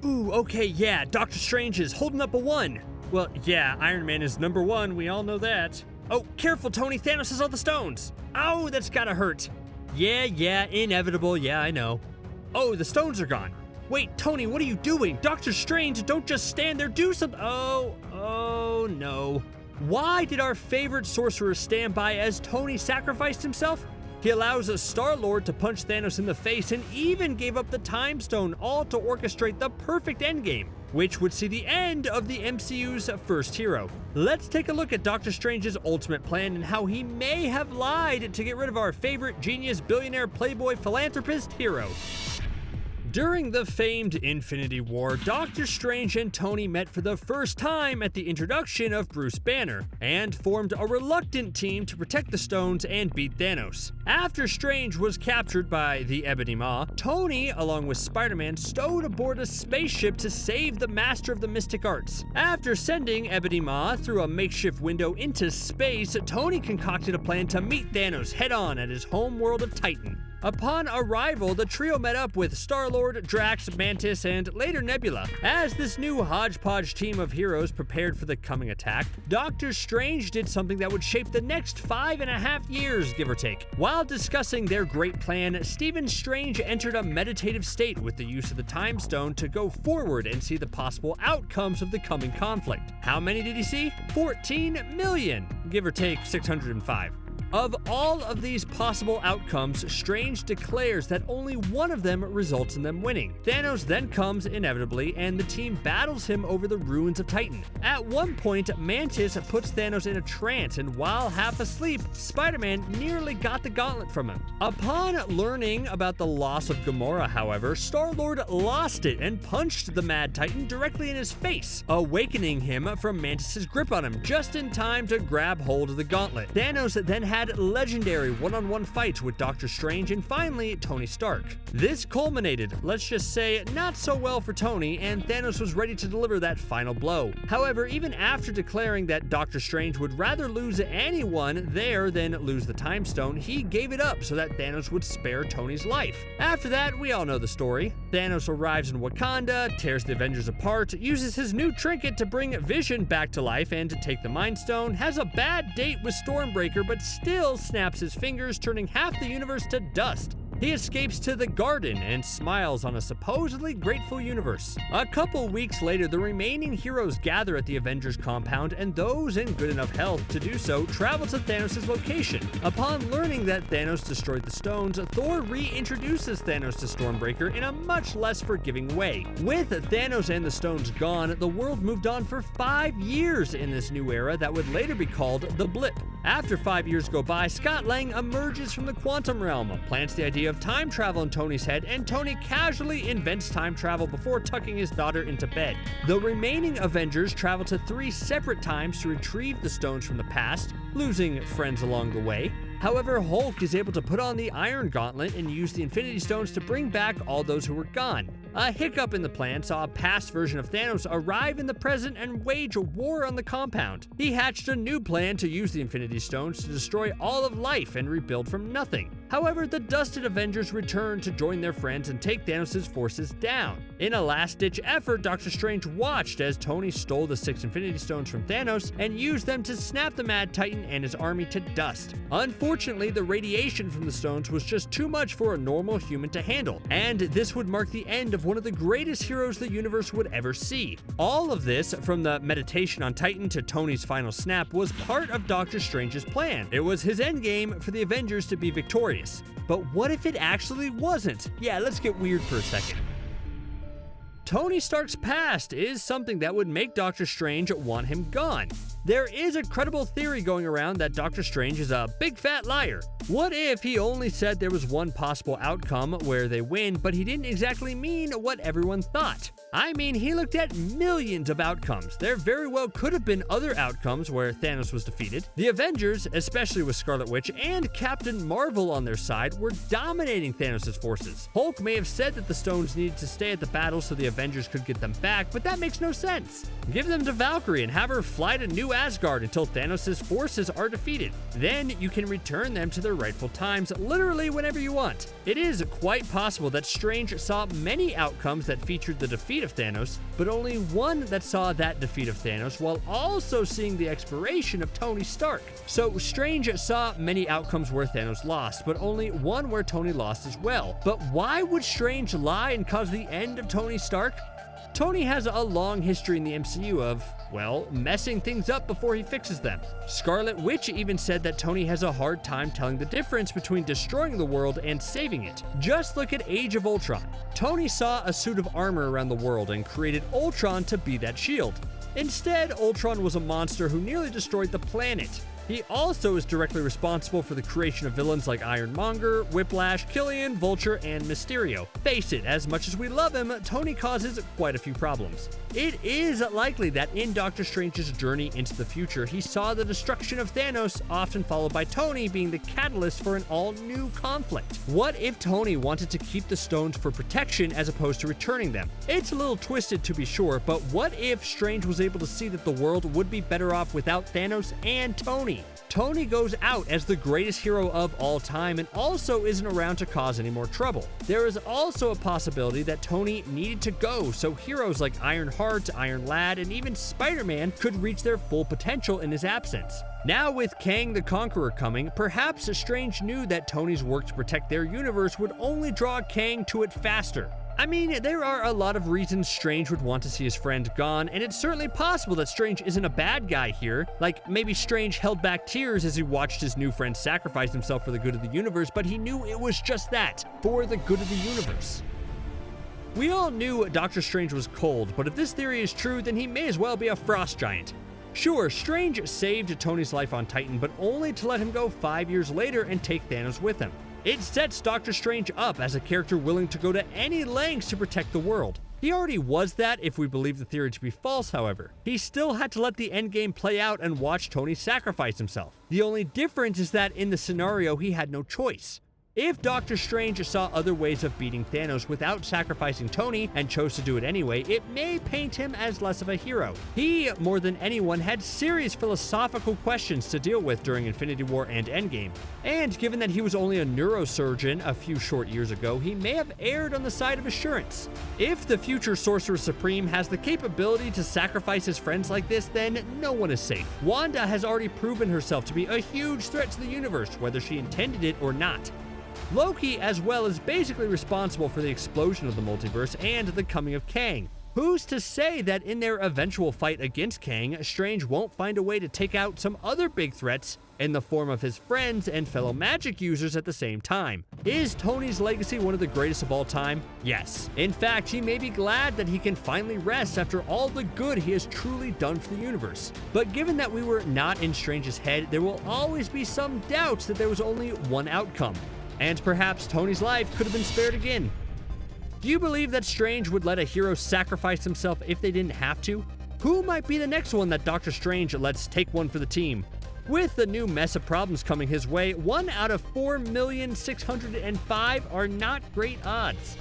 Ooh, okay, yeah, Doctor Strange is holding up a 1. Well, yeah, Iron Man is number 1, we all know that. Oh, careful, Tony, Thanos has all the stones. Oh, that's gotta hurt. Yeah, inevitable, yeah, I know. Oh, the stones are gone. Wait, Tony, what are you doing? Doctor Strange, don't just stand there, do something. Oh no. Why did our favorite sorcerer stand by as Tony sacrificed himself? He allows a Star-Lord to punch Thanos in the face and even gave up the Time Stone, all to orchestrate the perfect endgame, which would see the end of the MCU's first hero. Let's take a look at Doctor Strange's ultimate plan and how he may have lied to get rid of our favorite genius, billionaire, playboy, philanthropist hero. During the famed Infinity War, Doctor Strange and Tony met for the first time at the introduction of Bruce Banner, and formed a reluctant team to protect the stones and beat Thanos. After Strange was captured by the Ebony Maw, Tony, along with Spider-Man, stowed aboard a spaceship to save the Master of the Mystic Arts. After sending Ebony Maw through a makeshift window into space, Tony concocted a plan to meet Thanos head-on at his home world of Titan. Upon arrival, the trio met up with Star-Lord, Drax, Mantis, and later Nebula. As this new hodgepodge team of heroes prepared for the coming attack, Doctor Strange did something that would shape the next 5.5 years, give or take. While discussing their great plan, Stephen Strange entered a meditative state with the use of the Time Stone to go forward and see the possible outcomes of the coming conflict. How many did he see? 14 million, give or take 605. Of all of these possible outcomes, Strange declares that only one of them results in them winning. Thanos then comes inevitably, and the team battles him over the ruins of Titan. At one point, Mantis puts Thanos in a trance, and while half asleep, Spider-Man nearly got the gauntlet from him. Upon learning about the loss of Gamora, however, Star-Lord lost it and punched the Mad Titan directly in his face, awakening him from Mantis' grip on him just in time to grab hold of the gauntlet. Thanos then had legendary one-on-one fights with Doctor Strange and finally Tony Stark. This culminated, let's just say, not so well for Tony, and Thanos was ready to deliver that final blow. However, even after declaring that Doctor Strange would rather lose anyone there than lose the Time Stone, he gave it up so that Thanos would spare Tony's life. After that, we all know the story. Thanos arrives in Wakanda, tears the Avengers apart, uses his new trinket to bring Vision back to life and to take the Mind Stone, has a bad date with Stormbreaker, but still snaps his fingers, turning half the universe to dust. He escapes to the garden and smiles on a supposedly grateful universe. A couple weeks later, the remaining heroes gather at the Avengers compound, and those in good enough health to do so travel to Thanos' location. Upon learning that Thanos destroyed the stones, Thor reintroduces Thanos to Stormbreaker in a much less forgiving way. With Thanos and the stones gone, the world moved on for 5 years in this new era that would later be called the Blip. After 5 years go by, Scott Lang emerges from the quantum realm, plants the idea of time travel in Tony's head, and Tony casually invents time travel before tucking his daughter into bed. The remaining Avengers travel to 3 separate times to retrieve the stones from the past, losing friends along the way. However, Hulk is able to put on the Iron Gauntlet and use the Infinity Stones to bring back all those who were gone. A hiccup in the plan saw a past version of Thanos arrive in the present and wage a war on the compound. He hatched a new plan to use the Infinity Stones to destroy all of life and rebuild from nothing. However, the dusted Avengers return to join their friends and take Thanos' forces down. In a last-ditch effort, Doctor Strange watched as Tony stole the 6 Infinity Stones from Thanos and used them to snap the Mad Titan and his army to dust. Unfortunately, the radiation from the stones was just too much for a normal human to handle, and this would mark the end of one of the greatest heroes the universe would ever see. All of this, from the meditation on Titan to Tony's final snap, was part of Doctor Strange's plan. It was his endgame for the Avengers to be victorious. But what if it actually wasn't? Yeah, let's get weird for a second. Tony Stark's past is something that would make Doctor Strange want him gone. There is a credible theory going around that Doctor Strange is a big fat liar. What if he only said there was one possible outcome where they win, but he didn't exactly mean what everyone thought? I mean, he looked at millions of outcomes. There very well could have been other outcomes where Thanos was defeated. The Avengers, especially with Scarlet Witch and Captain Marvel on their side, were dominating Thanos' forces. Hulk may have said that the stones needed to stay at the battle so the Avengers could get them back, but that makes no sense. Give them to Valkyrie and have her fly to New to Asgard until Thanos' forces are defeated. Then you can return them to their rightful times literally whenever you want. It is quite possible that Strange saw many outcomes that featured the defeat of Thanos, but only one that saw that defeat of Thanos while also seeing the expiration of Tony Stark. So Strange saw many outcomes where Thanos lost, but only one where Tony lost as well. But why would Strange lie and cause the end of Tony Stark? Tony has a long history in the MCU of, well, messing things up before he fixes them. Scarlet Witch even said that Tony has a hard time telling the difference between destroying the world and saving it. Just look at Age of Ultron. Tony saw a suit of armor around the world and created Ultron to be that shield. Instead, Ultron was a monster who nearly destroyed the planet. He also is directly responsible for the creation of villains like Ironmonger, Whiplash, Killian, Vulture, and Mysterio. Face it, as much as we love him, Tony causes quite a few problems. It is likely that in Doctor Strange's journey into the future, he saw the destruction of Thanos, often followed by Tony being the catalyst for an all-new conflict. What if Tony wanted to keep the stones for protection as opposed to returning them? It's a little twisted to be sure, but what if Strange was able to see that the world would be better off without Thanos and Tony? Tony goes out as the greatest hero of all time and also isn't around to cause any more trouble. There is also a possibility that Tony needed to go so heroes like Ironheart, Iron Lad, and even Spider-Man could reach their full potential in his absence. Now with Kang the Conqueror coming, perhaps Strange knew that Tony's work to protect their universe would only draw Kang to it faster. I mean, there are a lot of reasons Strange would want to see his friend gone, and it's certainly possible that Strange isn't a bad guy here. Like, maybe Strange held back tears as he watched his new friend sacrifice himself for the good of the universe, but he knew it was just that, for the good of the universe. We all knew Doctor Strange was cold, but if this theory is true, then he may as well be a frost giant. Sure, Strange saved Tony's life on Titan, but only to let him go 5 years later and take Thanos with him. It sets Doctor Strange up as a character willing to go to any lengths to protect the world. He already was that if we believe the theory to be false, however. He still had to let the endgame play out and watch Tony sacrifice himself. The only difference is that in the scenario, he had no choice. If Doctor Strange saw other ways of beating Thanos without sacrificing Tony and chose to do it anyway, it may paint him as less of a hero. He, more than anyone, had serious philosophical questions to deal with during Infinity War and Endgame. And given that he was only a neurosurgeon a few short years ago, he may have erred on the side of assurance. If the future Sorcerer Supreme has the capability to sacrifice his friends like this, then no one is safe. Wanda has already proven herself to be a huge threat to the universe, whether she intended it or not. Loki, as well, is basically responsible for the explosion of the multiverse and the coming of Kang. Who's to say that in their eventual fight against Kang, Strange won't find a way to take out some other big threats in the form of his friends and fellow magic users at the same time? Is Tony's legacy one of the greatest of all time? Yes. In fact, he may be glad that he can finally rest after all the good he has truly done for the universe. But given that we were not in Strange's head, there will always be some doubts that there was only one outcome. And perhaps Tony's life could have been spared again. Do you believe that Strange would let a hero sacrifice himself if they didn't have to? Who might be the next one that Doctor Strange lets take one for the team? With the new mess of problems coming his way, 1 out of 4,605,000 are not great odds.